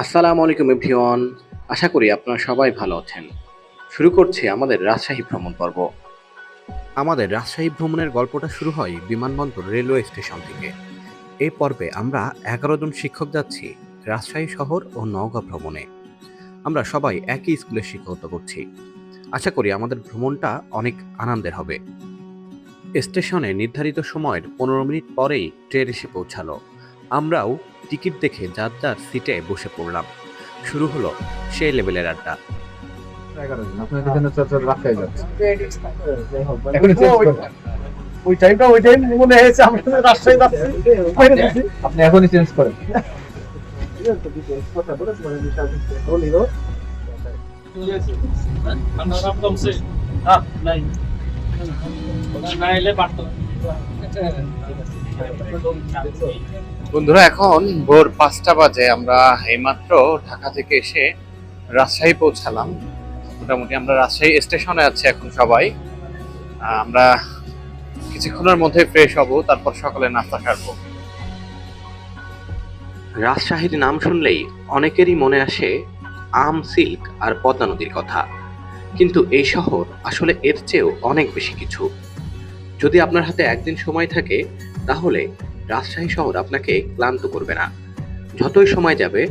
আসসালামু আলাইকুম এভরিওয়ান। আশা করি আপনারা সবাই ভালো আছেন। শুরু করছি আমাদের রাজশাহী ভ্রমণ পর্ব। আমাদের রাজশাহী ভ্রমণের গল্পটা শুরু হয় বিমানবন্দর রেলওয়ে স্টেশন থেকে। এই পর্বে আমরা 11 জন শিক্ষক যাচ্ছি রাজশাহী শহর ও নওগাঁ ভ্রমণে। আমরা সবাই একই স্কুলে শিক্ষকতা করছি। আশা করি আমাদের ভ্রমণটা অনেক আনন্দের হবে। স্টেশনে নির্ধারিত সময়ের 15 মিনিট পরেই ট্রেন এসে পৌঁছালো। আমরাও টিকিট দেখে যার যার সিটে বসে পড়লাম। শুরু হলো সেই লেভেলের আড্ডা। 11 জন আপনার এখানে রাস্তায় যাচ্ছে এখনই চেঞ্জ করবেন। ওই টাইম মনে হয়েছে আমরা রাজশাহী যাচ্ছি আপনি এখনই চেঞ্জ করেন। বন্ধুরা, এখন ভোর 5টা বাজে। আমরা এইমাত্র ঢাকা থেকে এসে রাজশাহী পৌঁছালাম। মোটামুটি আমরা রাজশাহী স্টেশনে আছি এখন সবাই। আমরা কিছুক্ষণের মধ্যে ফ্রেশ হব, তারপর সকালে নাস্তা সারবো। রাজশাহীর নাম শুনলেই অনেকেরই মনে আসে আম, সিল্ক আর পদ্মা নদীর কথা। কিন্তু এই শহর আসলে এর চেয়েও অনেক বেশি কিছু। যদি আপনার হাতে একদিন সময় থাকে, তাহলে রাজশাহী শহর আপনাকে ক্লান্ত করবে না। যতই সময় যাবে,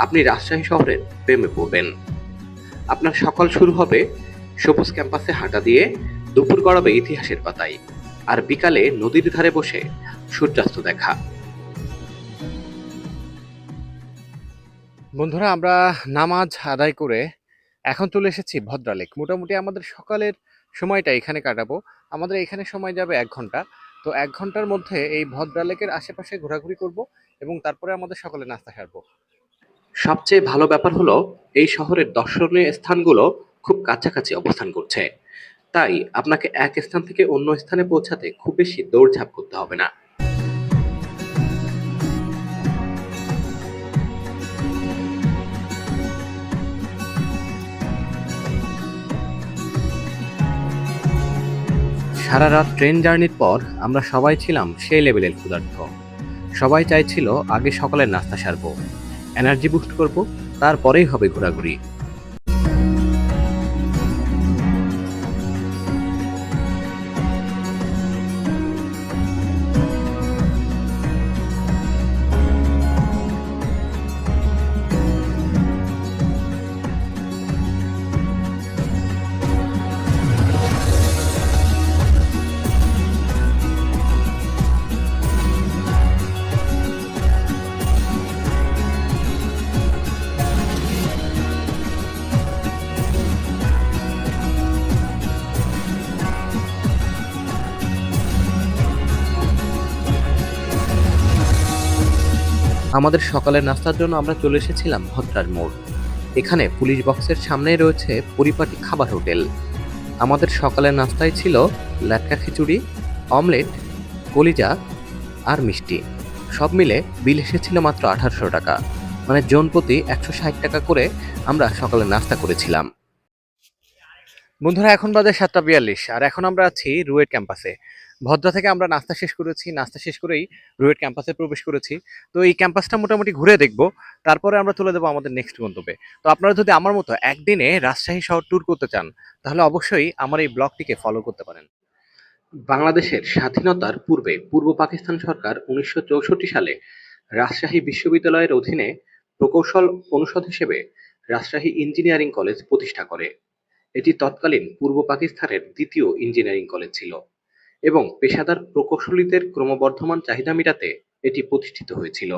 আপনি রাজশাহী শহরের প্রেমে পড়বেন। আপনার সকাল শুরু হবে সবুজ ক্যাম্পাসে হাঁটা দিয়ে, দুপুর গড়াবে ইতিহাসের পাতায়, আর বিকালে নদীর ধারে বসে সূর্যাস্ত দেখা। বন্ধুরা, আমরা নামাজ আদায় করে এখন চলে এসেছি ভদ্রালেক। মোটামুটি আমাদের সকালের সময়টা এখানে কাটাবো। আমাদের এখানে সময় যাবে 1 ঘন্টা। তো 1 ঘন্টার মধ্যে এই ভদ্রালেকের আশেপাশে ঘোরাঘুরি করব এবং তারপরে আমাদের সকালে নাস্তা সারবো। সবচেয়ে ভালো ব্যাপার হলো, এই শহরের দর্শনীয় স্থানগুলো খুব কাছাকাছি অবস্থান করছে। তাই আপনাকে এক স্থান থেকে অন্য স্থানে পৌঁছাতে খুব বেশি দৌড়ঝাঁপ করতে হবে না। সারা রাত ট্রেন জার্নির পর আমরা সবাই ছিলাম সেই লেভেলের ক্ষুধার্ত। সবাই চাইছিল আগে সকালের নাস্তা সারবো, এনার্জি বুস্ট করব, তারপরেই হবে ঘোরাঘুরি। আমাদের সকালের নাস্তার জন্য আমরা চলে এসেছিলাম ভদ্রার মোড়। এখানে পুলিশ বক্সের সামনেই রয়েছে পরিপাটি খাবার হোটেল। আমাদের সকালের নাস্তায় ছিল ল্যাটকা খিচুড়ি, অমলেট, কলিজা আর মিষ্টি। সব মিলে বিল এসেছিল মাত্র 1800 টাকা। মানে জনপ্রতি 160 টাকা করে আমরা সকালে নাস্তা করেছিলাম। বন্ধুরা, এখন বাজে 7টা 42 আর এখন আমরা আছি রুয়েট ক্যাম্পাসে। ভদ্রা থেকে আমরা নাস্তা শেষ করেছি, নাস্তা শেষ করেই রুয়েট ক্যাম্পাসে প্রবেশ করেছি। তো এই ক্যাম্পাসটা মোটামুটি ঘুরে দেখব, তারপরে আমরা চলে যাবো আমাদের নেক্সট গন্তব্যে। তো আপনারা যদি আমার মতো একদিনে রাজশাহী শহর ট্যুর করতে চান, তাহলে অবশ্যই আমার এই ব্লগটিকে ফলো করতে পারেন। বাংলাদেশের স্বাধীনতার পূর্বে পূর্ব পাকিস্তান সরকার 1964 সালে রাজশাহী বিশ্ববিদ্যালয়ের অধীনে প্রকৌশল অনুষদ হিসেবে রাজশাহী ইঞ্জিনিয়ারিং কলেজ প্রতিষ্ঠা করে। এটি তৎকালীন পূর্ব পাকিস্তানের দ্বিতীয় ইঞ্জিনিয়ারিং কলেজ ছিল এবং পেশাদার প্রকৌশলীদের ক্রমবর্ধমান চাহিদা মেটাতে এটি প্রতিষ্ঠিত হয়েছিল।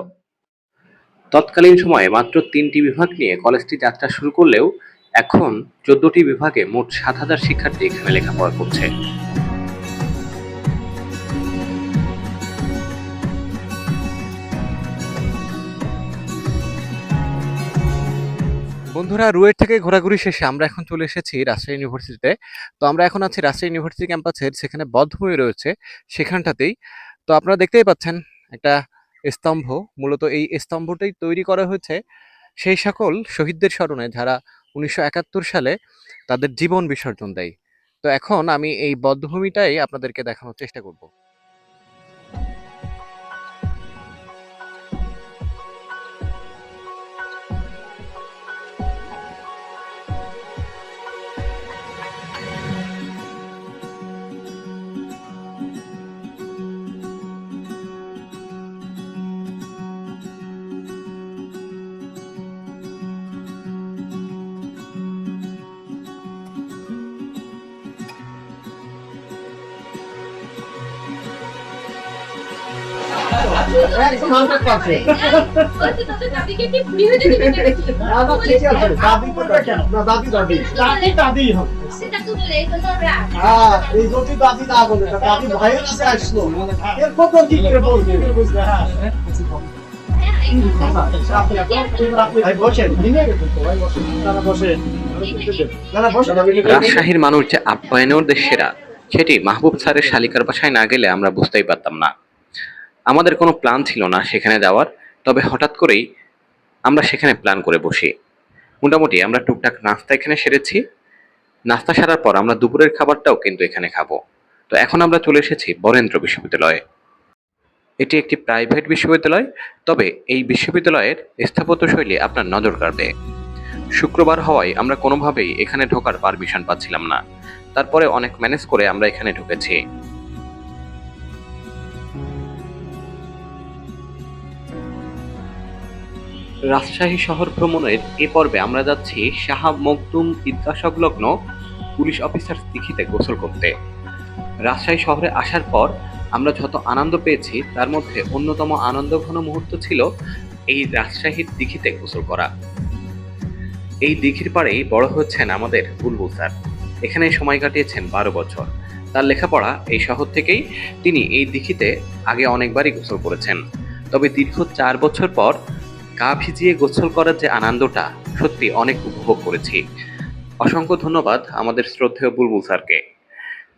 তৎকালীন সময়ে মাত্র 3টি বিভাগ নিয়ে কলেজটি যাত্রা শুরু করলেও এখন 14টি বিভাগে মোট 7,000 শিক্ষার্থী এখানে লেখাপড়া করছে। বন্ধুরা, রুয়েট থেকে ঘোরাঘুরি শেষে আমরা এখন চলে এসেছি রাজশাহী ইউনিভার্সিটিতে। তো আমরা এখন আছি রাজশাহী ইউনিভার্সিটি ক্যাম্পাসের যেখানে বধ্যভূমি রয়েছে সেখানটাতেই। তো আপনারা দেখতেই পাচ্ছেন একটা স্তম্ভ। মূলত এই স্তম্ভটাই তৈরি করা হয়েছে সেই সকল শহীদদের স্মরণে যারা 1971 সালে তাদের জীবন বিসর্জন দেয়। তো এখন আমি এই বধ্যভূমিটাই আপনাদেরকে দেখানোর চেষ্টা করব। একদম 100%। বলছি তোদের দাদিকে কি বুড়ি হয়ে যেতে দিবে নাকি? না, না, ঠিকই আছে। দাদি কোথায় কেন? না, দাদি। দাদি হবে। সেটা তুলে এই জন্য রাখ। হ্যাঁ, এই যদি দাদি না বলে, তা দাদি ভাইয়ের কাছে আসলো। এরপর তো কি করে বলবে? হ্যাঁ, এই ভাই বসেন। দাদা বসেন। দাদা বসেন। রাজশাহীর মানুষ যে আপ্যায়নের দেশ সেরা, সেটি মাহবুব স্যারের শালিকার বাসায় না গেলে আমরা বুঝতেই পারতাম না। আমাদের কোনো প্ল্যান ছিল না সেখানে যাওয়ার, তবে হঠাৎ করেই আমরা সেখানে প্ল্যান করে বসি। মোটামুটি আমরা টুকটাক নাস্তা এখানে সেরেছি। নাস্তা সারার পর আমরা দুপুরের খাবারটাও কিন্তু এখানে খাবো। তো এখন আমরা চলে এসেছি বরেন্দ্র বিশ্ববিদ্যালয়ে। এটি একটি প্রাইভেট বিশ্ববিদ্যালয়, তবে এই বিশ্ববিদ্যালয়ের স্থাপত্যশৈলী আপনার নজর কাড়বে। শুক্রবার হওয়ায় আমরা কোনোভাবেই এখানে ঢোকার পারমিশন পাচ্ছিলাম না, তারপরে অনেক ম্যানেজ করে আমরা এখানে ঢুকেছি। রাজশাহী শহর ভ্রমণের এ পর্বে আমরা যাচ্ছি শাহ মখদুম ঈদগাহ সংলগ্ন পুলিশ অফিসার দিঘিতে গোসল করতে। রাজশাহী শহরে আসার পর আমরা যত আনন্দ পেয়েছি তার মধ্যে অন্যতম আনন্দঘন মুহূর্ত ছিল এই রাজশাহীর দিঘিতে গোসল করা। এই দিঘির পাড়েই বড় হচ্ছেন আমাদের বুলবুল স্যার। এখানে সময় কাটিয়েছেন 12 বছর। তার লেখাপড়া এই শহর থেকেই। তিনি এই দিঘিতে আগে অনেকবারই গোসল করেছেন, তবে দীর্ঘ 4 বছর পর গা ভিজিয়ে গোসল করার যে আনন্দটা, সত্যি অনেক উপভোগ করেছি। অসংখ্য ধন্যবাদ আমাদের শ্রদ্ধেয় বুলবুল স্যারকে।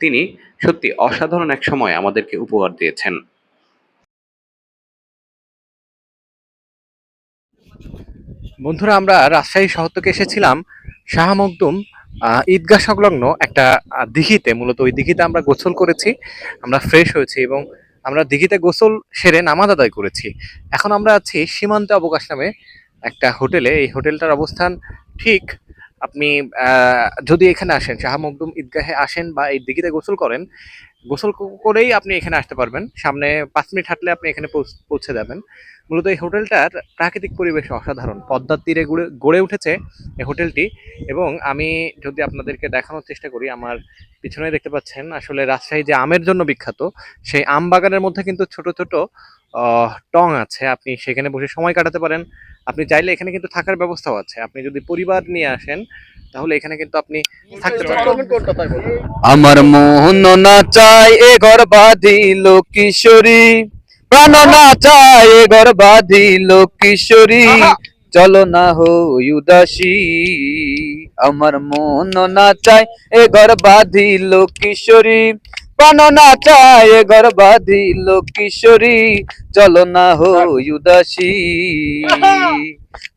তিনি সত্যি অসাধারণ এক সময় আমাদেরকে উপহার দিয়েছেন। বন্ধুরা, আমরা রাজশাহী শহর থেকে এসেছিলাম শাহ মখদুম ঈদগাহ সংলগ্ন একটা দিঘিতে। মূলত ওই দিঘিতে আমরা গোসল করেছি, আমরা ফ্রেশ হয়েছি এবং আমরা দিঘিতে গোসল সেরে নামাজ আদায় করেছি। এখন আমরা আছি সীমান্তে অবকাশ নামে একটা হোটেলে। এই হোটেলটার অবস্থান ঠিক, আপনি যদি এখানে আসেন, শাহ মখদুম ঈদগাহে আসেন বা এই দিঘিতে গোসল করেন, গোসল করেই আপনি এখানে আসতে পারবেন। সামনে 5 মিনিট হাঁটলে আপনি এখানে পৌঁছে যাবেন। মূলত এই হোটেলটার প্রাকৃতিক পরিবেশ অসাধারণ। পদ্মার তীরে গড়ে উঠেছে এই হোটেলটি। এবং আমি যদি আপনাদেরকে দেখানোর চেষ্টা করি, আমার পিছনে দেখতে পাচ্ছেন আসলে রাজশাহী যে আমের জন্য বিখ্যাত, সেই আম বাগানের মধ্যে কিন্তু ছোট ছোট টং আছে। আপনি সেখানে বসে সময় কাটাতে পারেন। আপনি চাইলে এখানে কিন্তু থাকার ব্যবস্থাও আছে। আপনি যদি পরিবার নিয়ে আসেন তাহলে এখানে কিন্তু আপনি থাকতে পারবেন। আমার মোহন না চায় এ ঘর বাঁধিল কিশোরী, প্রাণ না চায় এ ঘর বাঁধিল কিশোরী, চলো না হই উদাসী। আমার মন না চায় এ ঘর বাঁধিল কিশোরী, প্রাণ না চায় এ ঘর বাঁধিল কিশোরী, চলো না হই উদাসী,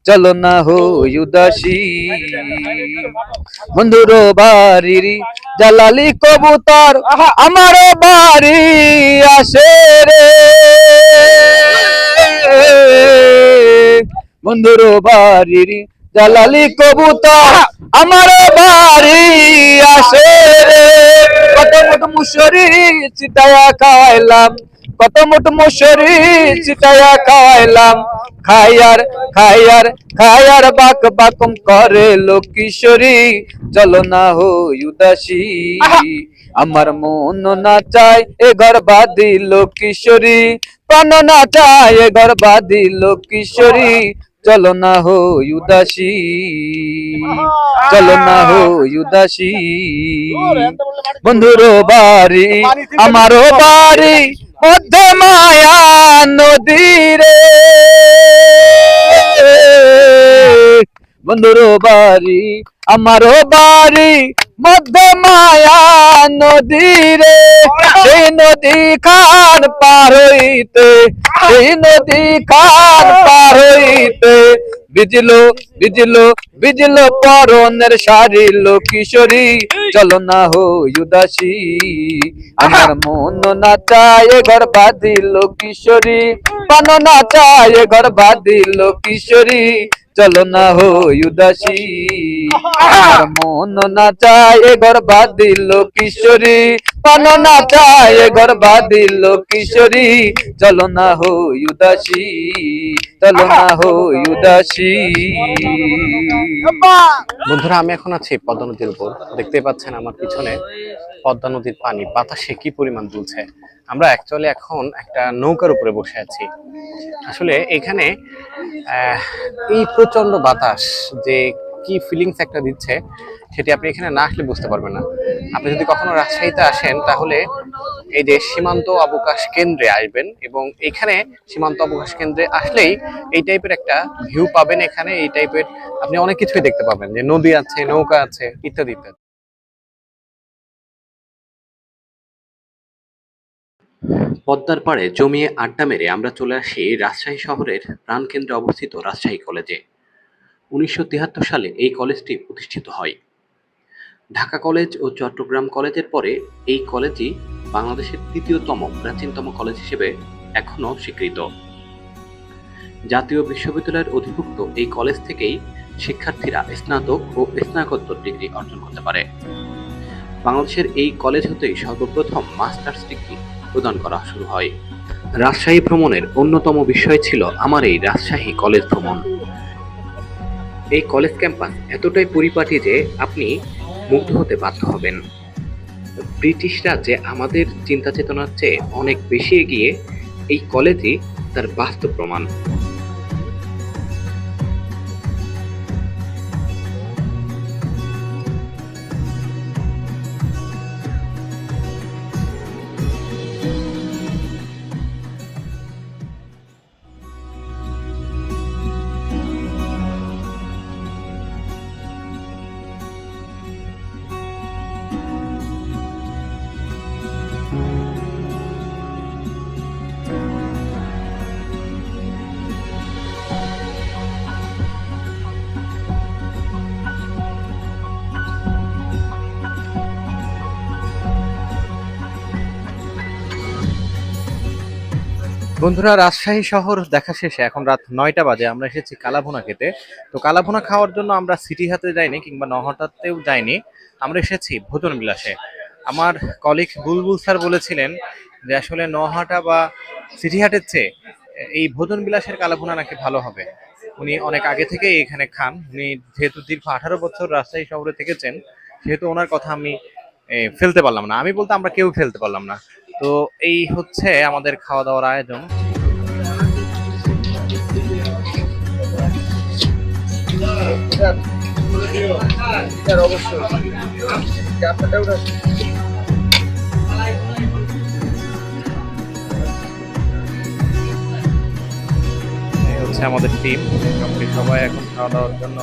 চলো না হই উদাসী। বন্ধুর বাড়ির জালালি কবুতর আমার বাড়ি আসে রে, বন্ধুর বাড়ির জালালি কবুতর আমার বাড়ি আসে রে। কত মোট মুসরি চিতায়া খাইলাম, কত মোট মুসরি চিতায়া খাইলাম, খায়ার খায়ার খায়ার বাক বাকম করে লো কিশোরী, চলো না হই উদাসী। আমার মন না চায় এ ঘর বাঁধিল কিশোরী, প্রাণ না চায় এ ঘর বাঁধিল কিশোরী, চলো না হই উদাসী, চলো না হই উদাসী। বন্ধুর বাড়ি আমারও বাড়ি মধ্যে মায়া নদীরে, বন্ধুর বাড়ি আমারও বাড়ি মধ্যে মায়া নদীরে, সেই নদী খান পার হইতে, সেই নদী খান পার হইতে, বিজলো বিজলো বিজলো পরনের সারিল কিশোরী, চলো না হই উদাসী। আমার মন না চায় ঘর বাঁধিল কিশোরী, প্রাণ না চায় ঘর বাঁধিল কিশোরী, চলো না হই উদাসী আমার মন না চায় ঘর বাঁধিল কিশোরী পান না চায় ঘর বাঁধিল কিশোরী চলো না হই উদাসী চলো না হই উদাসী। বন্ধুরা, আমি এখন আছি পদ্মা নদীর উপর। দেখতে পাচ্ছেন আমার পিছনে পদ্মা নদীর পানি বাতাসে কি পরিমাণ দুলছে। আমরা অ্যাকচুয়ালি এখন একটা নৌকার উপরে বসে আছি। আসলে এখানে এই প্রচন্ড বাতাস যে কি ফিলিংস একটা দিচ্ছে, সেটি আপনি এখানে না আসলে বুঝতে পারবেন না। আপনি যদি কখনো রাজশাহীতে আসেন তাহলে এই যে সীমান্ত অবকাশ কেন্দ্রে আসবেন, এবং এখানে সীমান্ত অবকাশ কেন্দ্রে আসলেই এই টাইপের একটা ভিউ পাবেন। এখানে এই টাইপের আপনি অনেক কিছুই দেখতে পাবেন, যে নদী আছে, নৌকা আছে, ইত্যাদি ইত্যাদি। পদ্মার পাড়ে জমিয়ে আড্ডা মেরে আমরা চলে আসি রাজশাহী শহরের প্রাণকেন্দ্রে অবস্থিত রাজশাহী কলেজে। 1973 সালে এই কলেজটি প্রতিষ্ঠিত হয়। ঢাকা কলেজ ও চট্টগ্রাম কলেজের পরে এই কলেজই বাংলাদেশের তৃতীয়তম প্রাচীনতম কলেজ হিসেবে এখনও স্বীকৃত। জাতীয় বিশ্ববিদ্যালয়ের অধিভুক্ত এই কলেজ থেকেই শিক্ষার্থীরা স্নাতক ও স্নাতকোত্তর ডিগ্রি অর্জন করতে পারে। বাংলাদেশের এই কলেজ হতেই সর্বপ্রথম মাস্টার্স ডিগ্রি প্রদান করা শুরু হয়। রাজশাহী ভ্রমণের অন্যতম বিষয় ছিল আমার এই রাজশাহী কলেজ ভ্রমণ। এই কলেজ ক্যাম্পাস এতটাই পরিপাটি যে আপনি মুগ্ধ হতে বাধ্য হবেন। ব্রিটিশরা যে আমাদের চিন্তা চেতনার চেয়ে অনেক বেশি এগিয়ে, এই কলেজই তার বাস্তব প্রমাণ। বন্ধুরা, রাজশাহী শহর দেখা শেষে এখন রাত 9টা বাজে। আমরা এসেছি কালাভুনা খেতে। তো কালাভুনা খাওয়ার জন্য আমরা সিটি হাতে যাইনি, কিংবা নহাটাতেও যাইনি, আমরা এসেছি ভোজন বিলাসে। আমার কলিগ বুলবুল স্যার বলেছিলেন যে আসলে নহাটা বা সিটি হাটের চেয়ে এই ভোজন বিলাসের কালাভুনা নাকি ভালো হবে। উনি অনেক আগে থেকেই এখানে খান। উনি যেহেতু দীর্ঘ 18 বছর রাজশাহী শহরে থেকেছেন, সেহেতু ওনার কথা আমি ফেলতে পারলাম না। আমি বলতে আমরা কেউ ফেলতে পারলাম না। তো এই হচ্ছে আমাদের খাওয়া দাওয়ার আয়োজন। এই হচ্ছে আমাদের টিম। মোটামুটি সবাই এখন খাওয়া দাওয়ার জন্য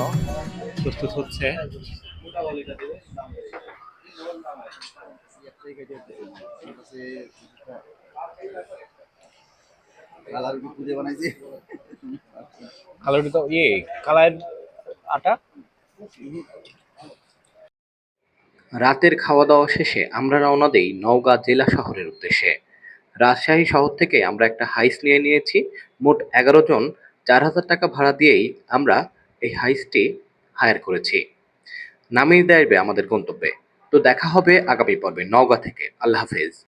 প্রস্তুত হচ্ছে। কালার তো কালার আটা। রাতের খাওয়া দাওয়া শেষে আমরা রওনা দেই নওগাঁ জেলা শহরের উদ্দেশ্যে। রাজশাহী শহর থেকে আমরা একটা হাইস নিয়েছি। মোট 11 জন 4000 টাকা ভাড়া দিয়েই আমরা এই হাইসটি হায়ার করেছি। নামিয়ে দেবে আমাদের গন্তব্যে। তো দেখা হবে আগামী পর্বে নওগাঁ থেকে। আল্লাহ হাফেজ।